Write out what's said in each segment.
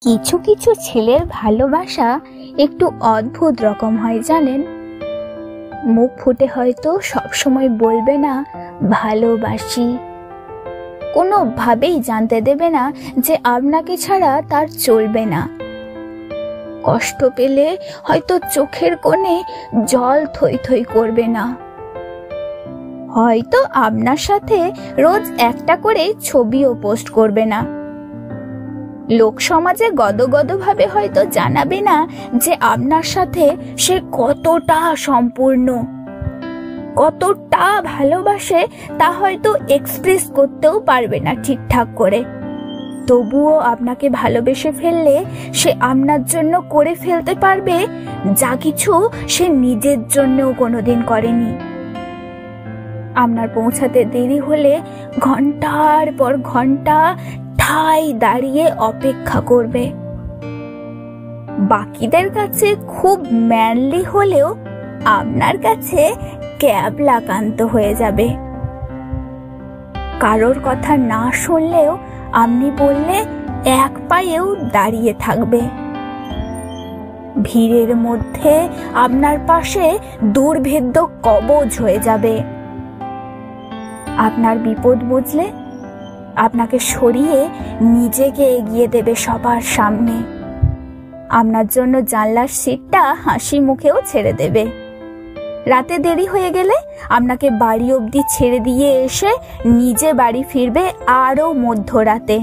কিছু কিছু ছেলের ভালোবাসা একটু অদ্ভুত রকম হয় জানেন। মুখ ফুটে হয়তো সবসময় বলবে না ভালোবাসি, কোনোভাবেই জানতে দেবে না যে আপনাকে ছাড়া তার চলবে না। কষ্ট পেলে হয়তো চোখের কোণে জল থই থই করবে না। হয়তো আপনার সাথে রোজ একটা করে ছবিও পোস্ট করবে না। লোক সমাজে গদগদ ভাবে হয়তো জানাবে না যে আপনার সাথে সে কতটা সম্পূর্ণ, কতটা ভালোবাসে তা হয়তো এক্সপ্রেস করতেও পারবে না ঠিকঠাক করে। তবুও আপনাকে ভালোবেসে ফেললে সে আপনার জন্য করে ফেলতে পারবে যা কিছু সে নিজের জন্যও কোনোদিন করেনি। আপনার পৌঁছাতে দেরি হলে ঘন্টার পর ঘন্টা ঠাই দাঁড়িয়ে অপেক্ষা করবে। বাকিদের কাছে খুব ম্যানলি হলেও আপনার কাছে ক্যাবলাকান্ত হয়ে যাবে। কারোর কথা না শুনলেও আপনি বললে এক পায়েও দাঁড়িয়ে থাকবে। ভিড়ের মধ্যে আপনার পাশে দুর্ভেদ্য কবচ হয়ে যাবে। আপনার বিপদ বুঝলে আপনাকে সরিয়ে নিজেকে এগিয়ে দেবে সবার সামনে। আপনার জন্য জানলার সিটটা হাসি মুখেও ছেড়ে দেবে। রাতে দেরি হয়ে গেলে আপনাকে বাড়ি অবধি ছেড়ে দিয়ে এসে নিজে বাড়ি ফিরবে আরো মধ্যরাতে।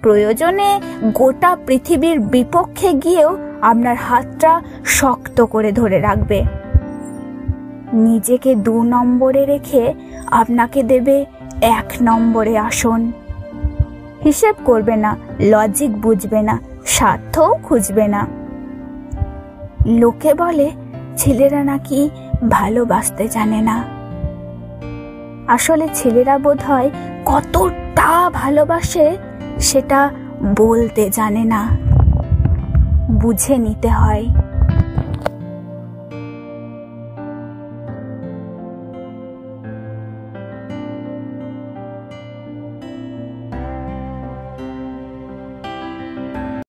প্রয়োজনে গোটা পৃথিবীর বিপক্ষে গিয়েও আপনার হাতটা শক্ত করে ধরে রাখবে। নিজেকে 2 নম্বরে রেখে আপনাকে দেবে 1 নম্বরে আসন। হিসেব করবে না, লজিক বুঝবে না, স্বার্থও খুঁজবে না। লোকে বলে ছেলেরা নাকি ভালোবাসতে জানে না। আসলে ছেলেরা বোধহয় কতটা ভালোবাসে সেটা বলতে জানে না, বুঝে নিতে হয়।